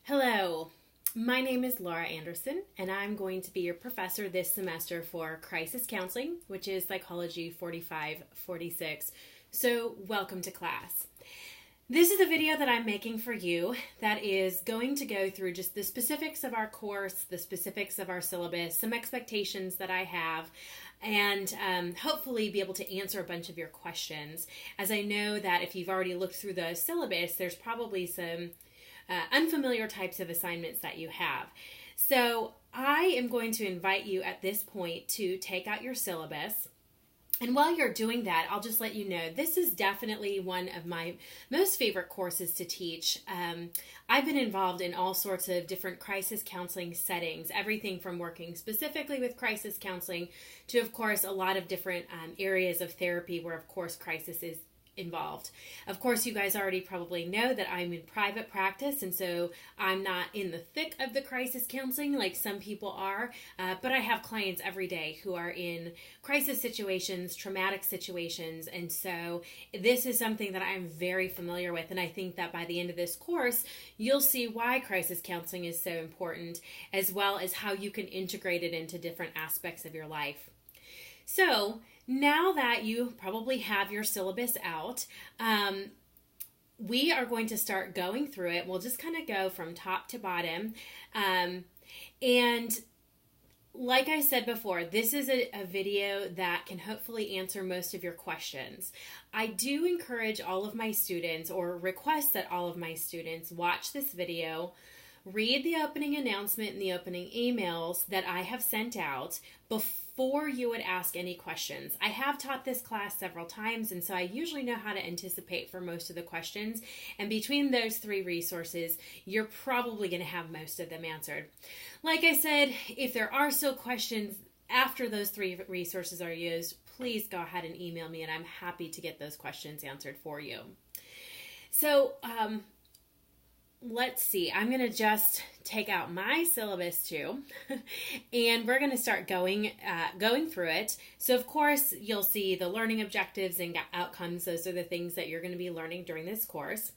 Hello, my name is Laura Anderson, and I'm going to be your professor this semester for Crisis Counseling, which is Psychology 4546. So, welcome to class. This is a video that I'm making for you that is going to go through just the specifics of our course, the specifics of our syllabus, some expectations that I have, and hopefully be able to answer a bunch of your questions. As I know that if you've already looked through the syllabus, there's probably some unfamiliar types of assignments that you have. So I am going to invite you at this point to take out your syllabus. And while you're doing that, I'll just let you know this is definitely one of my most favorite courses to teach. I've been involved in all sorts of different crisis counseling settings, everything from working specifically with crisis counseling to, of course, a lot of different areas of therapy where, of course, crisis is involved. Of course, you guys already probably know that I'm in private practice, and so I'm not in the thick of the crisis counseling like some people are, but I have clients every day who are in crisis situations, traumatic situations, and so this is something that I'm very familiar with, and I think that by the end of this course, you'll see why crisis counseling is so important, as well as how you can integrate it into different aspects of your life. So, now that you probably have your syllabus out, we are going to start going through it. We'll just kind of go from top to bottom. And like I said before, this is a video that can hopefully answer most of your questions. I do encourage all of my students, or request that all of my students, watch this video, read the opening announcement and the opening emails that I have sent out before you would ask any questions. I have taught this class several times, and so I usually know how to anticipate for most of the questions. And between those three resources, you're probably going to have most of them answered. Like I said, if there are still questions after those three resources are used, please go ahead and email me, and I'm happy to get those questions answered for you. So, let's see, I'm going to just take out my syllabus too, and we're going to start going through it. So of course, you'll see the learning objectives and outcomes. Those are the things that you're going to be learning during this course.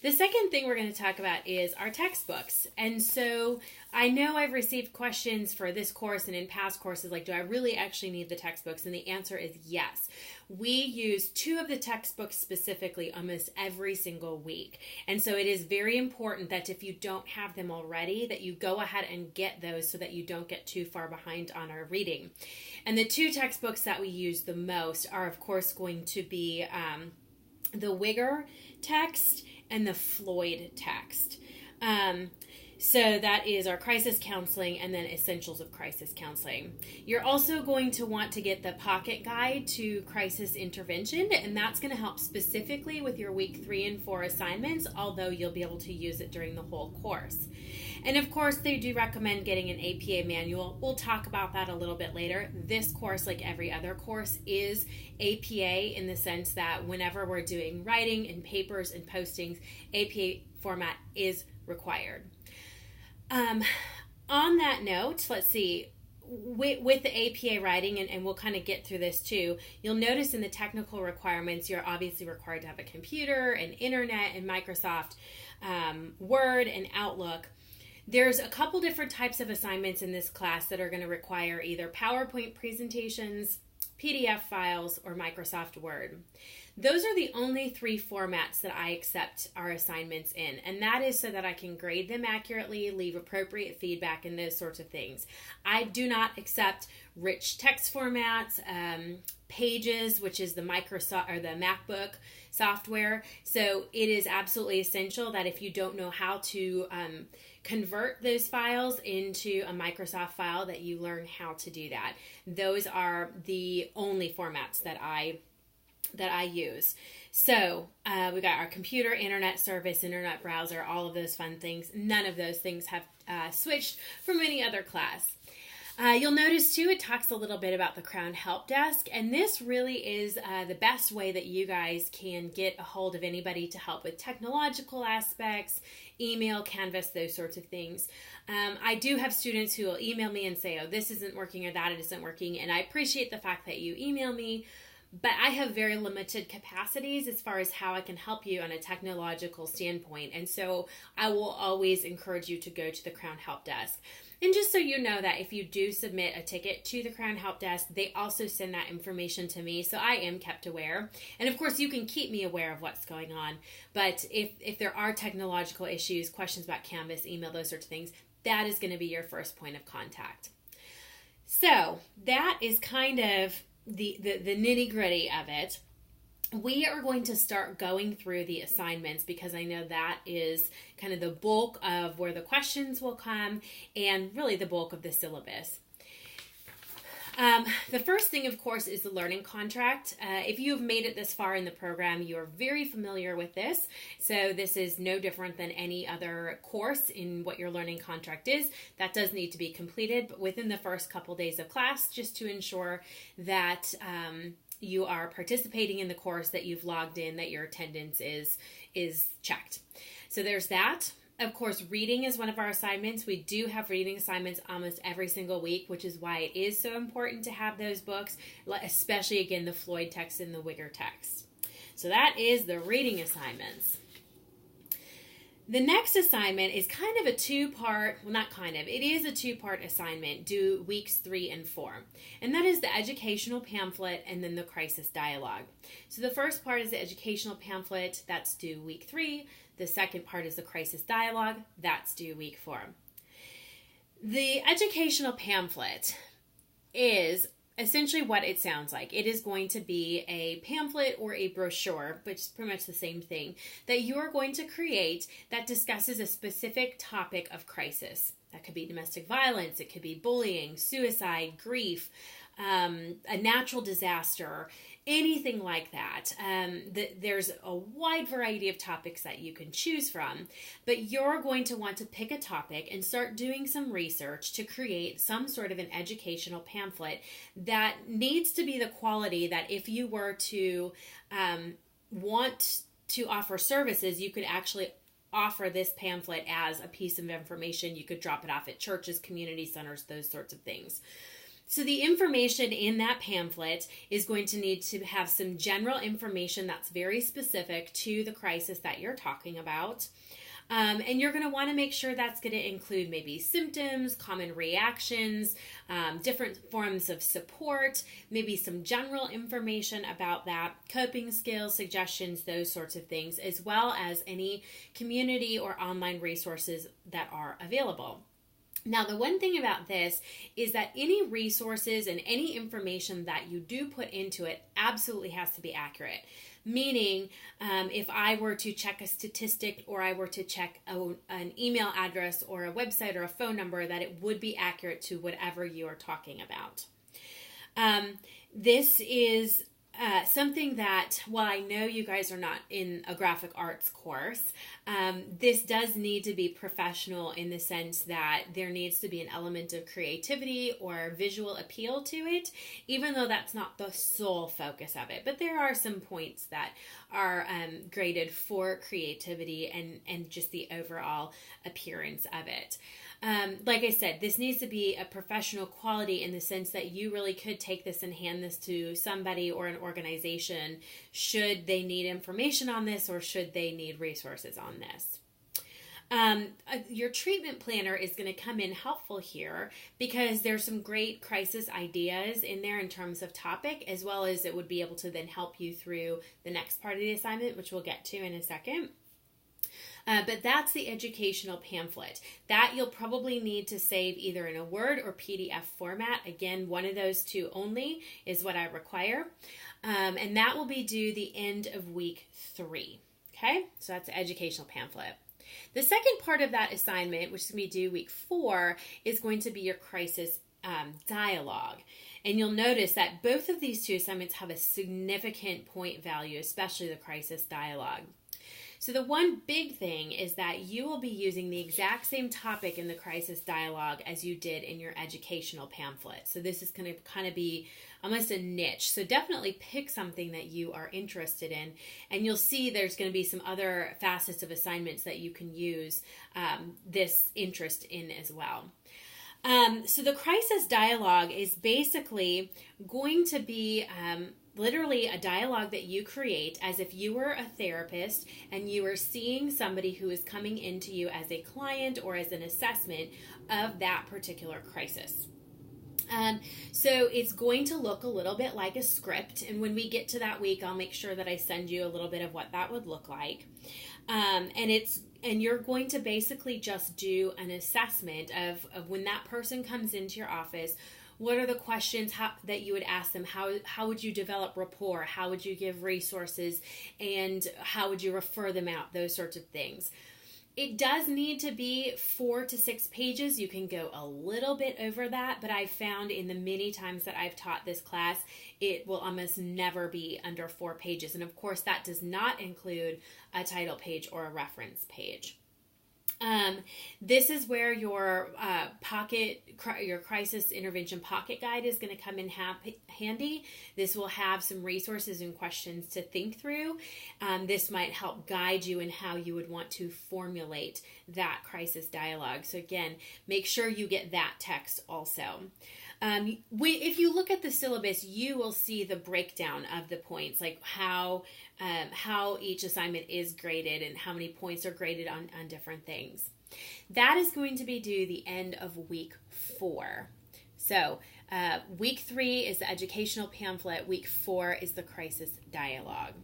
The second thing we're going to talk about is our textbooks. And so I know I've received questions for this course and in past courses like, do I really actually need the textbooks? And the answer is yes. We use two of the textbooks specifically almost every single week. And so it is very important that if you don't have them already, that you go ahead and get those so that you don't get too far behind on our reading. And the two textbooks that we use the most are, of course, going to be the Wigger text and the Floyd text. So that is our crisis counseling and then essentials of crisis counseling. You're also going to want to get the pocket guide to crisis intervention, and that's going to help specifically with your week 3 and 4 assignments, although you'll be able to use it during the whole course. And of course, they do recommend getting an APA manual. We'll talk about that a little bit later. This course, like every other course, is APA in the sense that whenever we're doing writing and papers and postings, APA format is required. On that note, let's see, with the APA writing, and we'll kind of get through this too, you'll notice in the technical requirements, you're obviously required to have a computer and internet and Microsoft Word and Outlook. There's a couple different types of assignments in this class that are going to require either PowerPoint presentations, PDF files, or Microsoft Word. Those are the only three formats that I accept our assignments in, and that is so that I can grade them accurately, leave appropriate feedback, and those sorts of things. I do not accept rich text formats, Pages, which is the Microsoft or the MacBook software. So it is absolutely essential that if you don't know how to convert those files into a Microsoft file, that you learn how to do that. Those are the only formats that I use. So we got our computer, internet service, internet browser, all of those fun things. None of those things have switched from any other class. You'll notice too, it talks a little bit about the Crown Help Desk, and this really is the best way that you guys can get a hold of anybody to help with technological aspects, email, Canvas, those sorts of things. I do have students who will email me and say, oh, this isn't working or that isn't working, and I appreciate the fact that you email me, but I have very limited capacities as far as how I can help you on a technological standpoint. And so I will always encourage you to go to the Crown Help Desk. And just so you know that if you do submit a ticket to the Crown Help Desk, they also send that information to me, so I am kept aware. And of course, you can keep me aware of what's going on. But if there are technological issues, questions about Canvas, email, those sorts of things, that is going to be your first point of contact. So that is kind of the nitty-gritty of it. We are going to start going through the assignments because I know that is kind of the bulk of where the questions will come and really the bulk of the syllabus. The first thing, of course, is the learning contract. If you have made it this far in the program, you are very familiar with this. So this is no different than any other course in what your learning contract is. That does need to be completed, but within the first couple days of class, just to ensure that you are participating in the course, that you've logged in, that your attendance is checked. So there's that. Of course, reading is one of our assignments. We do have reading assignments almost every single week, which is why it is so important to have those books, especially, again, the Floyd text and the Wigger text. So that is the reading assignments. The next assignment is kind of a two-part, well, not kind of, it is a two-part assignment due weeks 3 and 4. And that is the educational pamphlet and then the crisis dialogue. So the first part is the educational pamphlet, that's due week 3. The second part is the crisis dialogue, that's due week 4. The educational pamphlet is essentially what it sounds like. It is going to be a pamphlet or a brochure, which is pretty much the same thing, that you are going to create that discusses a specific topic of crisis. That could be domestic violence, it could be bullying, suicide, grief, a natural disaster, anything like that. There's a wide variety of topics that you can choose from, but you're going to want to pick a topic and start doing some research to create some sort of an educational pamphlet that needs to be the quality that if you were to want to offer services, you could actually offer this pamphlet as a piece of information. You could drop it off at churches, community centers, those sorts of things. So the information in that pamphlet is going to need to have some general information that's very specific to the crisis that you're talking about. And you're going to want to make sure that's going to include maybe symptoms, common reactions, different forms of support, maybe some general information about that, coping skills, suggestions, those sorts of things, as well as any community or online resources that are available. Now, the one thing about this is that any resources and any information that you do put into it absolutely has to be accurate. Meaning, if I were to check a statistic or I were to check an email address or a website or a phone number, that it would be accurate to whatever you are talking about. This is something that, while I know you guys are not in a graphic arts course, this does need to be professional in the sense that there needs to be an element of creativity or visual appeal to it, even though that's not the sole focus of it. But there are some points that are graded for creativity and just the overall appearance of it. Like I said, this needs to be a professional quality in the sense that you really could take this and hand this to somebody or an organization should they need information on this or should they need resources on this. Your treatment planner is going to come in helpful here because there's some great crisis ideas in there in terms of topic, as well as it would be able to then help you through the next part of the assignment, which we'll get to in a second. But that's the educational pamphlet. That you'll probably need to save either in a Word or PDF format. Again, one of those two only is what I require. And that will be due the end of week 3. Okay, so that's the educational pamphlet. The second part of that assignment, which is going to be due week 4, is going to be your crisis dialogue. And you'll notice that both of these two assignments have a significant point value, especially the crisis dialogue. So the one big thing is that you will be using the exact same topic in the crisis dialogue as you did in your educational pamphlet. So this is going to kind of be almost a niche. So definitely pick something that you are interested in. And you'll see there's going to be some other facets of assignments that you can use this interest in as well. So the crisis dialogue is basically going to be literally a dialogue that you create as if you were a therapist and you were seeing somebody who is coming into you as a client or as an assessment of that particular crisis. So it's going to look a little bit like a script, and when we get to that week, I'll make sure that I send you a little bit of what that would look like. And you're going to basically just do an assessment of when that person comes into your office. What are the questions that you would ask them? How would you develop rapport? How would you give resources? And how would you refer them out? Those sorts of things. It does need to be 4 to 6 pages. You can go a little bit over that, but I've found in the many times that I've taught this class, it will almost never be under 4 pages. And of course, that does not include a title page or a reference page. This is where your your crisis intervention pocket guide is going to come in handy. This will have some resources and questions to think through. This might help guide you in how you would want to formulate that crisis dialogue. So again, make sure you get that text also. If you look at the syllabus, you will see the breakdown of the points, like how each assignment is graded and how many points are graded on different things. That is going to be due the end of week 4. So week 3 is the educational pamphlet. Week 4 is the crisis dialogue.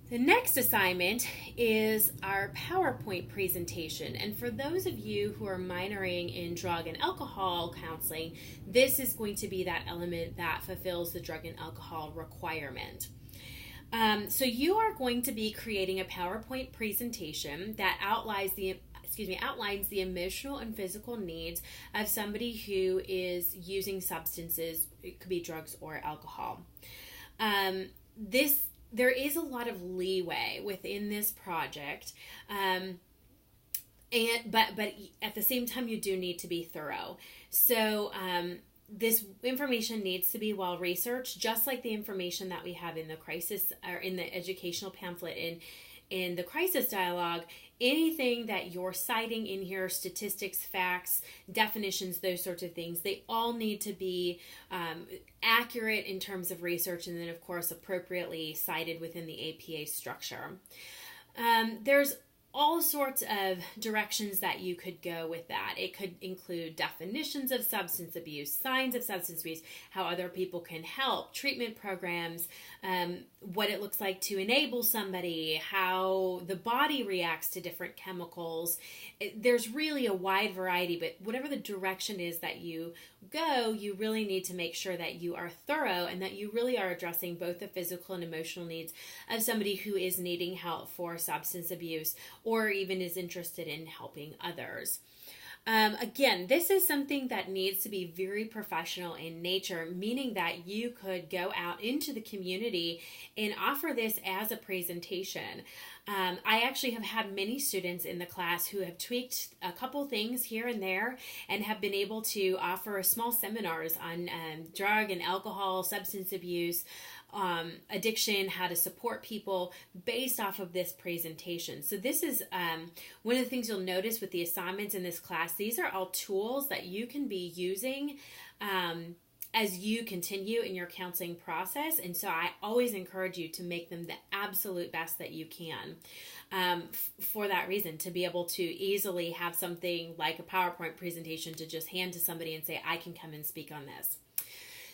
The next assignment is our PowerPoint presentation. And for those of you who are minoring in drug and alcohol counseling, this is going to be that element that fulfills the drug and alcohol requirement. So you are going to be creating a PowerPoint presentation that outlines the emotional and physical needs of somebody who is using substances. It could be drugs or alcohol. There is a lot of leeway within this project, but at the same time, you do need to be thorough. So this information needs to be well researched, just like the information that we have in the crisis or in the educational pamphlet in the crisis dialogue. Anything that you're citing in here, statistics, facts, definitions, those sorts of things, they all need to be accurate in terms of research, and then of course appropriately cited within the APA structure. There's all sorts of directions that you could go with that. It could include definitions of substance abuse, signs of substance abuse, how other people can help, treatment programs, what it looks like to enable somebody, how the body reacts to different chemicals. There's really a wide variety, but whatever the direction is that you go, you really need to make sure that you are thorough and that you really are addressing both the physical and emotional needs of somebody who is needing help for substance abuse or even is interested in helping others. Again, this is something that needs to be very professional in nature, meaning that you could go out into the community and offer this as a presentation. I actually have had many students in the class who have tweaked a couple things here and there and have been able to offer small seminars on drug and alcohol, substance abuse, addiction, how to support people based off of this presentation. So this is one of the things you'll notice with the assignments in this class. These are all tools that you can be using as you continue in your counseling process. And so I always encourage you to make them the absolute best that you can for that reason, to be able to easily have something like a PowerPoint presentation to just hand to somebody and say, I can come and speak on this.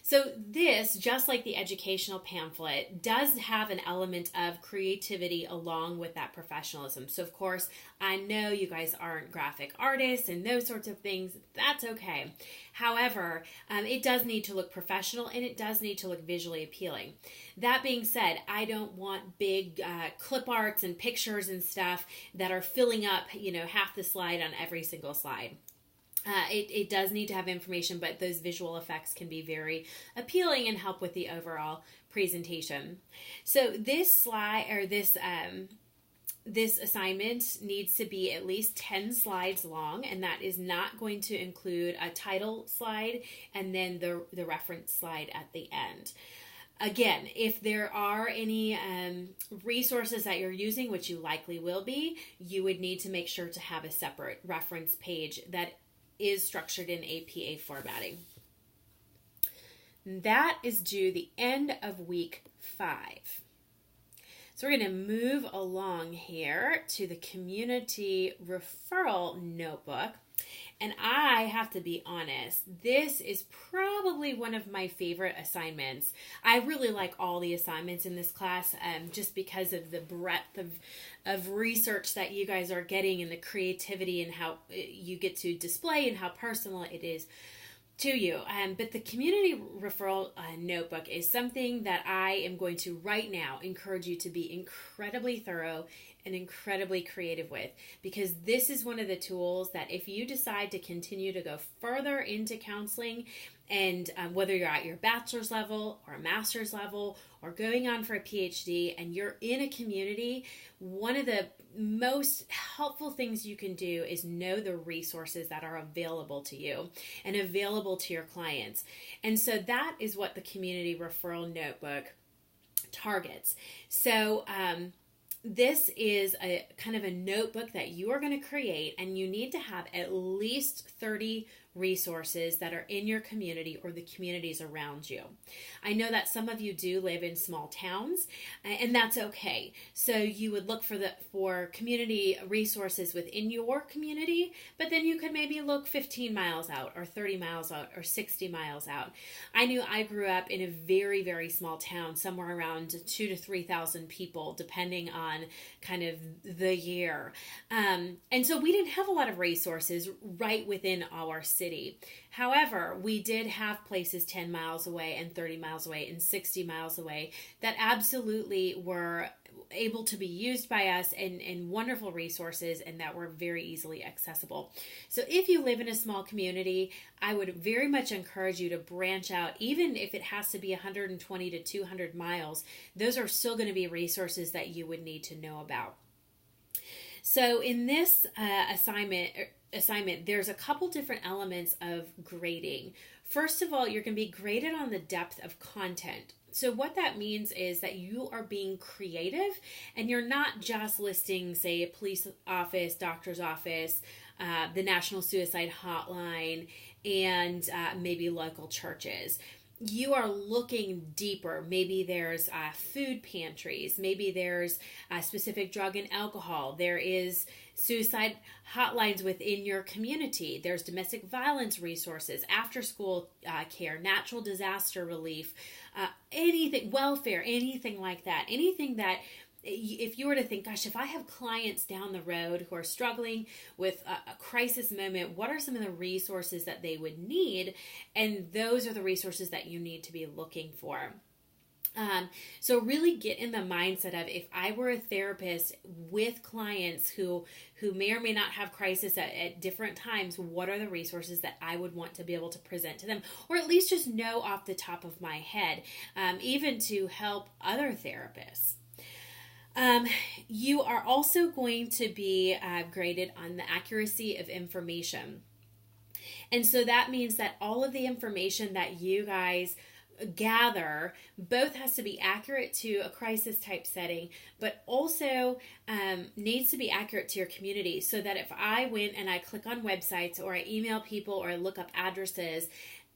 So this, just like the educational pamphlet, does have an element of creativity along with that professionalism. So of course, I know you guys aren't graphic artists and those sorts of things. That's okay. However, it does need to look professional and it does need to look visually appealing. That being said, I don't want big clip arts and pictures and stuff that are filling up, half the slide on every single slide. It does need to have information, but those visual effects can be very appealing and help with the overall presentation. So this slide or this assignment needs to be at least 10 slides long, and that is not going to include a title slide and then the reference slide at the end. Again, if there are any resources that you're using, which you likely will be, you would need to make sure to have a separate reference page that is structured in APA formatting. That is due the end of week 5. So we're going to move along here to the community referral notebook. And I have to be honest, this is probably one of my favorite assignments. I really like all the assignments in this class just because of the breadth of research that you guys are getting and the creativity and how you get to display and how personal it is to you. But the community referral notebook is something that I am going to right now encourage you to be incredibly thorough and incredibly creative with, because this is one of the tools that if you decide to continue to go further into counseling, and whether you're at your bachelor's level or a master's level or going on for a PhD and you're in a community, one of the most helpful things you can do is know the resources that are available to you and available to your clients. And so that is what the community referral notebook targets. So this is a kind of a notebook that you are going to create, and you need to have at least 30 resources that are in your community or the communities around you. I know that some of you do live in small towns, and that's okay. So you would look for community resources within your community, but then you could maybe look 15 miles out or 30 miles out or 60 miles out. I knew I grew up in a very, very small town, somewhere around 2,000 to 3,000 people, depending on kind of the year. And so we didn't have a lot of resources right within our city. However, we did have places 10 miles away and 30 miles away and 60 miles away that absolutely were able to be used by us and wonderful resources, and that were very easily accessible. So if you live in a small community, I would very much encourage you to branch out, even if it has to be 120 to 200 miles. Those are still going to be resources that you would need to know about. So in this assignment, there's a couple different elements of grading. First of all, you're going to be graded on the depth of content. So what that means is that you are being creative and you're not just listing, say, a police office, doctor's office, the National Suicide Hotline, and maybe local churches. You are looking deeper. Maybe there's food pantries. Maybe there's specific drug and alcohol. There is suicide hotlines within your community. There's domestic violence resources, after school care, natural disaster relief, anything, welfare, anything like that. Anything that if you were to think, gosh, if I have clients down the road who are struggling with a crisis moment, what are some of the resources that they would need? And those are the resources that you need to be looking for. So really get in the mindset of, if I were a therapist with clients who may or may not have crisis at different times, what are the resources that I would want to be able to present to them, or at least just know off the top of my head, even to help other therapists. You are also going to be graded on the accuracy of information. And so that means that all of the information that you guys gather both has to be accurate to a crisis type setting, but also needs to be accurate to your community, so that if I went and I click on websites, or I email people, or I look up addresses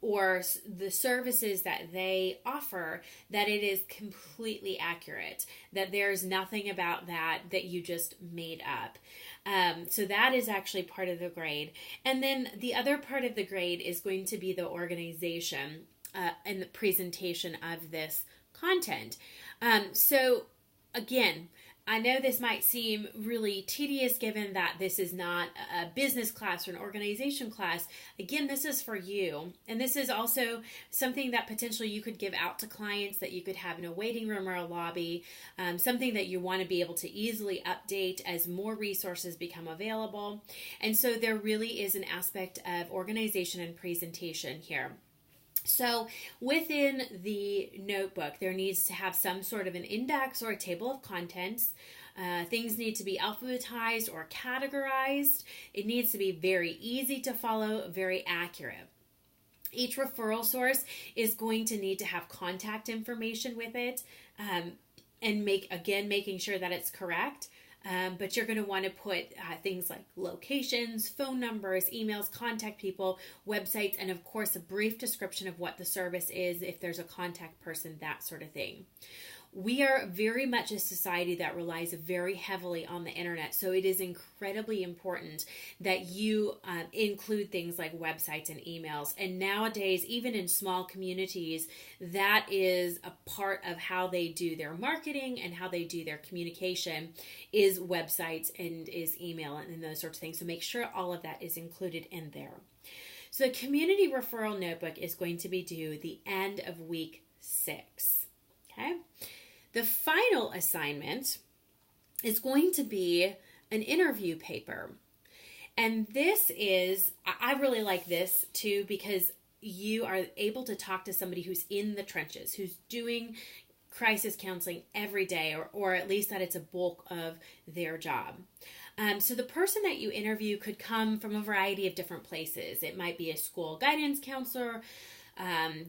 or the services that they offer, that it is completely accurate, that there's nothing about that you just made up. So that is actually part of the grade. And then the other part of the grade is going to be the organization and the presentation of this content. So again, I know this might seem really tedious given that this is not a business class or an organization class. Again, this is for you. And this is also something that potentially you could give out to clients, that you could have in a waiting room or a lobby, something that you want to be able to easily update as more resources become available. And so there really is an aspect of organization and presentation here. So within the notebook, there needs to have some sort of an index or a table of contents. Things need to be alphabetized or categorized. It needs to be very easy to follow, very accurate. Each referral source is going to need to have contact information with it, and making sure that it's correct. but you're going to want to put things like locations, phone numbers, emails, contact people, websites, and of course a brief description of what the service is, if there's a contact person, that sort of thing. We are very much a society that relies very heavily on the internet, so it is incredibly important that you include things like websites and emails. And nowadays, even in small communities, that is a part of how they do their marketing and how they do their communication is websites and is email and those sorts of things. So make sure all of that is included in there. So the community referral notebook is going to be due the end of week 6. Okay. The final assignment is going to be an interview paper. And this is, I really like this too, because you are able to talk to somebody who's in the trenches, who's doing crisis counseling every day, or at least that it's a bulk of their job. So the person that you interview could come from a variety of different places. It might be a school guidance counselor,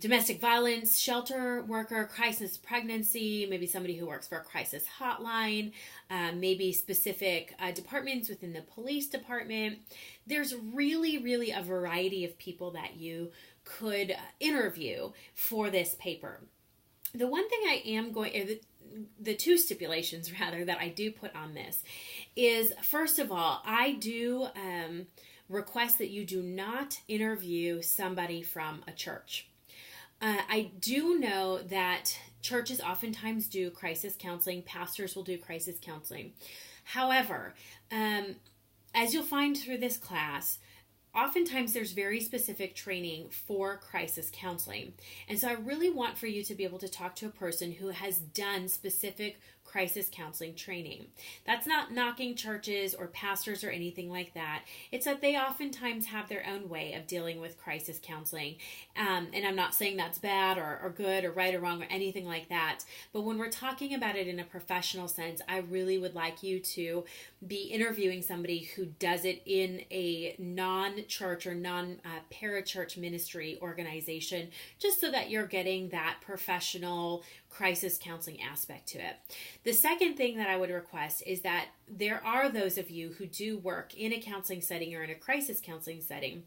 domestic violence shelter worker, crisis pregnancy, maybe somebody who works for a crisis hotline, maybe specific departments within the police department. There's really a variety of people that you could interview for this paper. The one thing I am going, the two stipulations rather that I do put on this is, first of all, I do request that you do not interview somebody from a church. I do know that churches oftentimes do crisis counseling. Pastors will do crisis counseling. However, as you'll find through this class, oftentimes there's very specific training for crisis counseling. And so I really want for you to be able to talk to a person who has done specific crisis counseling training. That's not knocking churches or pastors or anything like that. It's that they oftentimes have their own way of dealing with crisis counseling. And I'm not saying that's bad or good or right or wrong or anything like that. But when we're talking about it in a professional sense, I really would like you to be interviewing somebody who does it in a non-church or non-parachurch ministry organization, just so that you're getting that professional crisis counseling aspect to it. The second thing that I would request is that there are those of you who do work in a counseling setting or in a crisis counseling setting,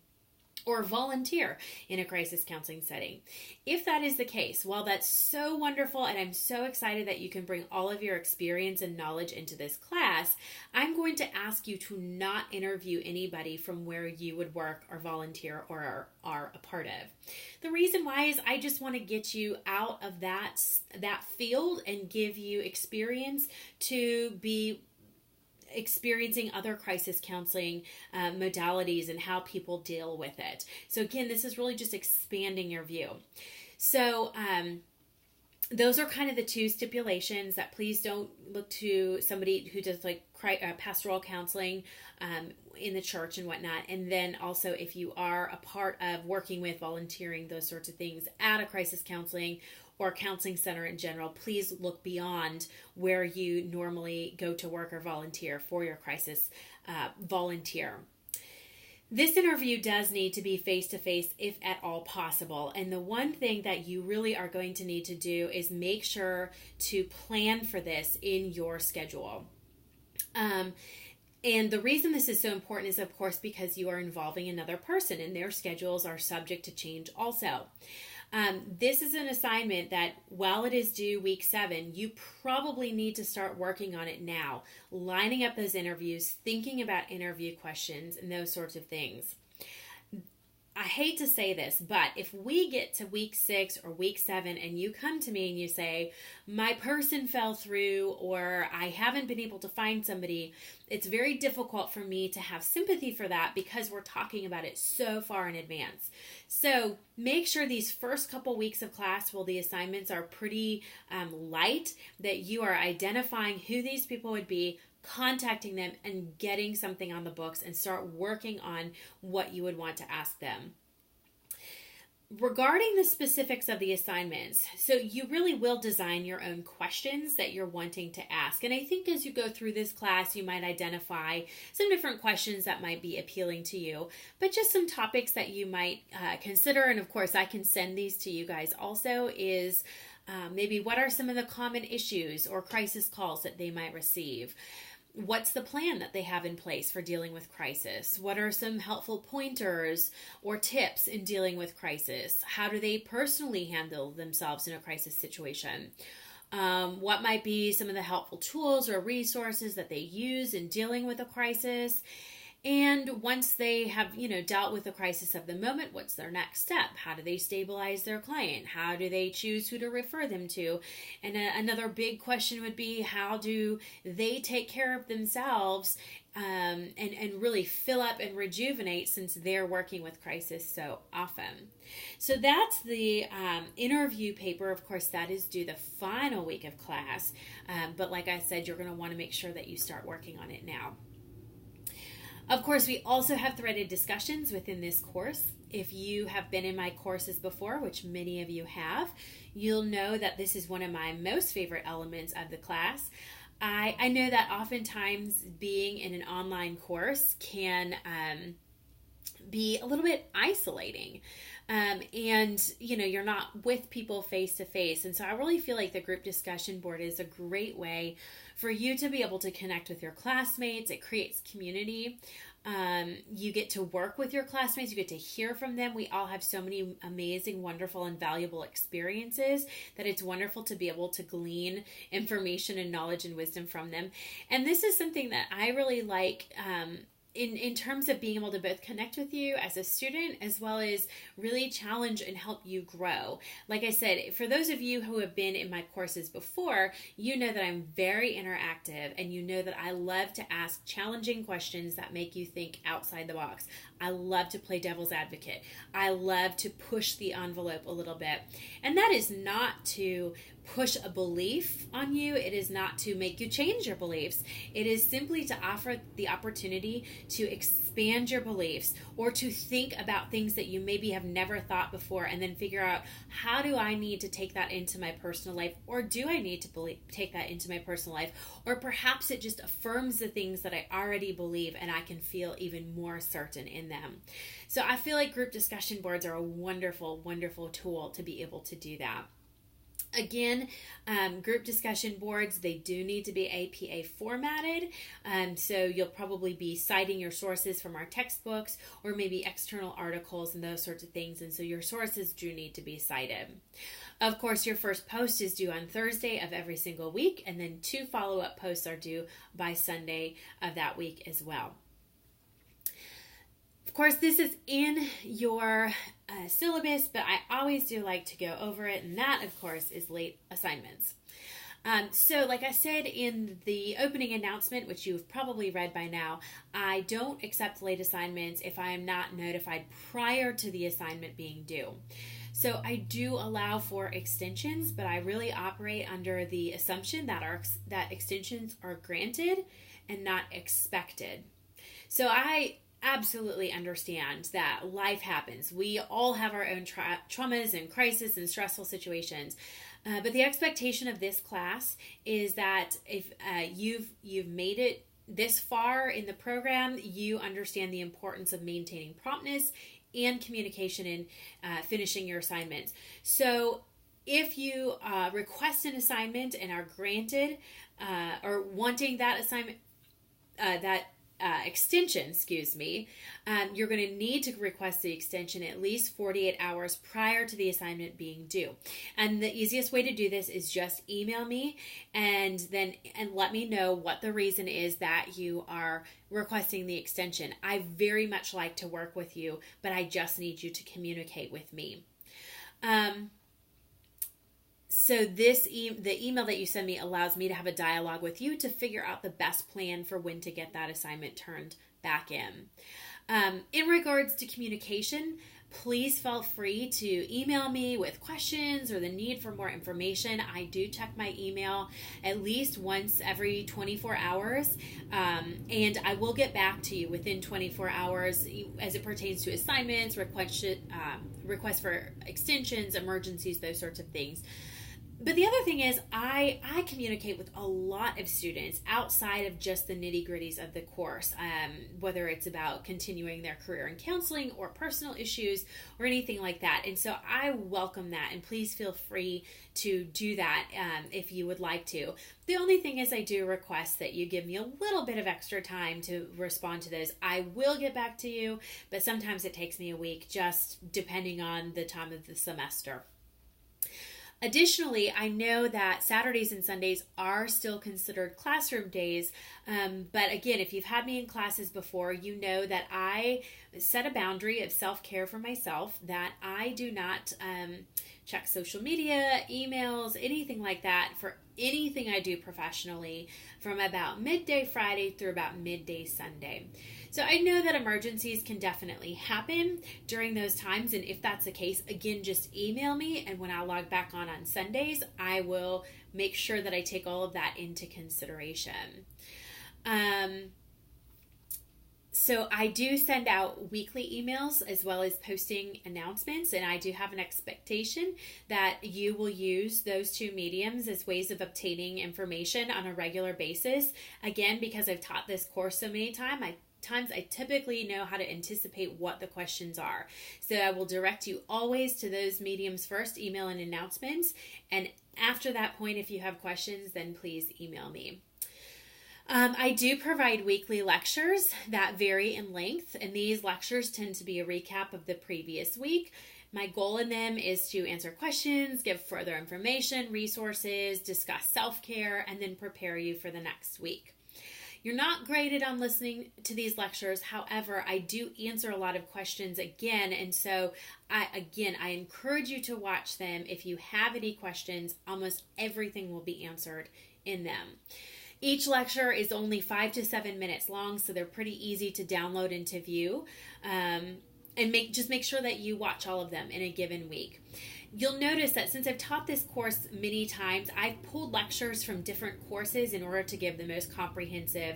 or volunteer in a crisis counseling setting. If that is the case, well, that's so wonderful, and I'm so excited that you can bring all of your experience and knowledge into this class. I'm going to ask you to not interview anybody from where you would work or volunteer or are a part of. The reason why is I just want to get you out of that field and give you experience to be experiencing other crisis counseling modalities and how people deal with it. So again, this is really just expanding your view. So those are kind of the two stipulations, that please don't look to somebody who does like pastoral counseling in the church and whatnot. And then also, if you are a part of working with volunteering, those sorts of things at a crisis counseling or counseling center in general, please look beyond where you normally go to work or volunteer for your crisis volunteer. This interview does need to be face-to-face if at all possible. And the one thing that you really are going to need to do is make sure to plan for this in your schedule. And the reason this is so important is, of course, because you are involving another person and their schedules are subject to change also. This is an assignment that, while it is due week 7, you probably need to start working on it now, lining up those interviews, thinking about interview questions, and those sorts of things. I hate to say this, but if we get to week 6 or week 7 and you come to me and you say, my person fell through, or I haven't been able to find somebody, it's very difficult for me to have sympathy for that because we're talking about it so far in advance. So make sure these first couple weeks of class, while the assignments are pretty light, that you are identifying who these people would be, contacting them, and getting something on the books and start working on what you would want to ask them. Regarding the specifics of the assignments, so you really will design your own questions that you're wanting to ask. And I think as you go through this class, you might identify some different questions that might be appealing to you, but just some topics that you might consider. And of course, I can send these to you guys also, is maybe what are some of the common issues or crisis calls that they might receive? What's the plan that they have in place for dealing with crisis? What are some helpful pointers or tips in dealing with crisis? How do they personally handle themselves in a crisis situation? What might be some of the helpful tools or resources that they use in dealing with a crisis? And once they have, dealt with the crisis of the moment, what's their next step? How do they stabilize their client? How do they choose who to refer them to? And another big question would be, how do they take care of themselves and really fill up and rejuvenate, since they're working with crisis so often? So that's the interview paper. Of course, that is due the final week of class. But like I said, you're going to want to make sure that you start working on it now. Of course, we also have threaded discussions within this course. If you have been in my courses before, which many of you have, you'll know that this is one of my most favorite elements of the class. I know that oftentimes being in an online course can be a little bit isolating. And you're not with people face to face. And so I really feel like the group discussion board is a great way for you to be able to connect with your classmates. It creates community. You get to work with your classmates. You get to hear from them. We all have so many amazing, wonderful, and valuable experiences that it's wonderful to be able to glean information and knowledge and wisdom from them. And this is something that I really like, in terms of being able to both connect with you as a student, as well as really challenge and help you grow. Like I said, for those of you who have been in my courses before, you know that I'm very interactive, and you know that I love to ask challenging questions that make you think outside the box. I love to play devil's advocate. I love to push the envelope a little bit. And that is not to push a belief on you. It is not to make you change your beliefs. It is simply to offer the opportunity to expand your beliefs, or to think about things that you maybe have never thought before, and then figure out, how do I need to take that into my personal life? Or do I need to take that into my personal life? Or perhaps it just affirms the things that I already believe, and I can feel even more certain in them. So I feel like group discussion boards are a wonderful, wonderful tool to be able to do that. Again, group discussion boards, they do need to be APA formatted. So you'll probably be citing your sources from our textbooks, or maybe external articles and those sorts of things. And so your sources do need to be cited. Of course, your first post is due on Thursday of every single week, and then 2 follow-up posts are due by Sunday of that week as well. Of course, this is in your syllabus, but I always do like to go over it, and that, of course, is late assignments. So like I said in the opening announcement, which you've probably read by now, I don't accept late assignments if I am not notified prior to the assignment being due. So I do allow for extensions, but I really operate under the assumption that extensions are granted and not expected. So I absolutely understand that life happens. We all have our own traumas and crises and stressful situations. But the expectation of this class is that if you've made it this far in the program, you understand the importance of maintaining promptness and communication in finishing your assignments. So if you request an assignment and are granted or wanting that assignment, extension, you're going to need to request the extension at least 48 hours prior to the assignment being due. And the easiest way to do this is just email me and let me know what the reason is that you are requesting the extension. I very much like to work with you, but I just need you to communicate with me. So the email that you send me allows me to have a dialogue with you to figure out the best plan for when to get that assignment turned back in. In regards to communication, please feel free to email me with questions or the need for more information. I do check my email at least once every 24 hours, and I will get back to you within 24 hours as it pertains to assignments, requests for extensions, emergencies, those sorts of things. But the other thing is I communicate with a lot of students outside of just the nitty-gritties of the course, whether it's about continuing their career in counseling or personal issues or anything like that. And so I welcome that, and please feel free to do that if you would like to. The only thing is I do request that you give me a little bit of extra time to respond to those. I will get back to you, but sometimes it takes me a week, just depending on the time of the semester. Additionally, I know that Saturdays and Sundays are still considered classroom days, but again, if you've had me in classes before, you know that I set a boundary of self-care for myself, that I do not check social media, emails, anything like that for anything I do professionally from about midday Friday through about midday Sunday. So I know that emergencies can definitely happen during those times, and if that's the case, again, just email me, and when I log back on Sundays, I will make sure that I take all of that into consideration. So I do send out weekly emails as well as posting announcements, and I do have an expectation that you will use those two mediums as ways of obtaining information on a regular basis. Again, because I've taught this course so many times, I typically know how to anticipate what the questions are. So I will direct you always to those mediums first, email and announcements. And after that point, if you have questions, then please email me. I do provide weekly lectures that vary in length, and these lectures tend to be a recap of the previous week. My goal in them is to answer questions, give further information, resources, discuss self-care, and then prepare you for the next week. You're not graded on listening to these lectures. However, I do answer a lot of questions again. And so, I encourage you to watch them. If you have any questions, almost everything will be answered in them. Each lecture is only 5 to 7 minutes long, so they're pretty easy to download and to view. And make sure that you watch all of them in a given week. You'll notice that since I've taught this course many times, I've pulled lectures from different courses in order to give the most comprehensive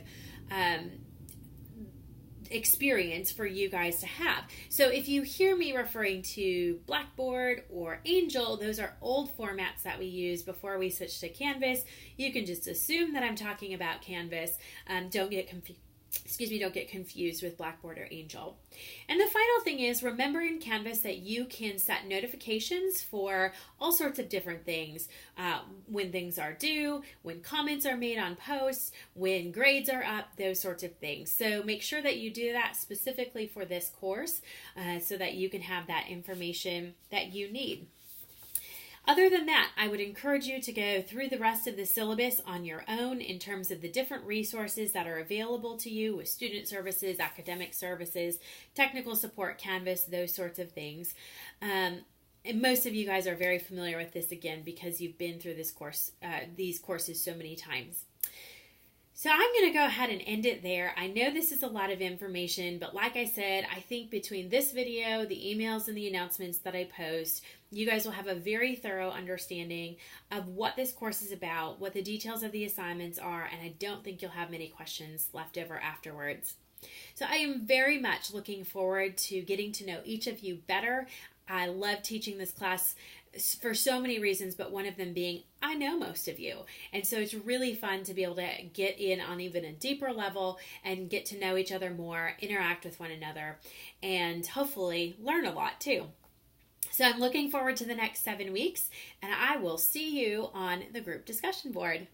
experience for you guys to have. So if you hear me referring to Blackboard or Angel, those are old formats that we used before we switched to Canvas. You can just assume that I'm talking about Canvas. Don't get confused with Blackboard or Angel. And the final thing is, remember in Canvas that you can set notifications for all sorts of different things. When things are due, when comments are made on posts, when grades are up, those sorts of things. So make sure that you do that specifically for this course so that you can have that information that you need. Other than that, I would encourage you to go through the rest of the syllabus on your own in terms of the different resources that are available to you with student services, academic services, technical support, Canvas, those sorts of things. And most of you guys are very familiar with this again because you've been through this course, these courses so many times. So I'm going to go ahead and end it there. I know this is a lot of information, but like I said, I think between this video, the emails, and the announcements that I post, you guys will have a very thorough understanding of what this course is about, what the details of the assignments are, and I don't think you'll have many questions left over afterwards. So I am very much looking forward to getting to know each of you better. I love teaching this class for so many reasons, but one of them being I know most of you. And so it's really fun to be able to get in on even a deeper level and get to know each other more, interact with one another, and hopefully learn a lot too. So I'm looking forward to the next 7 weeks, and I will see you on the group discussion board.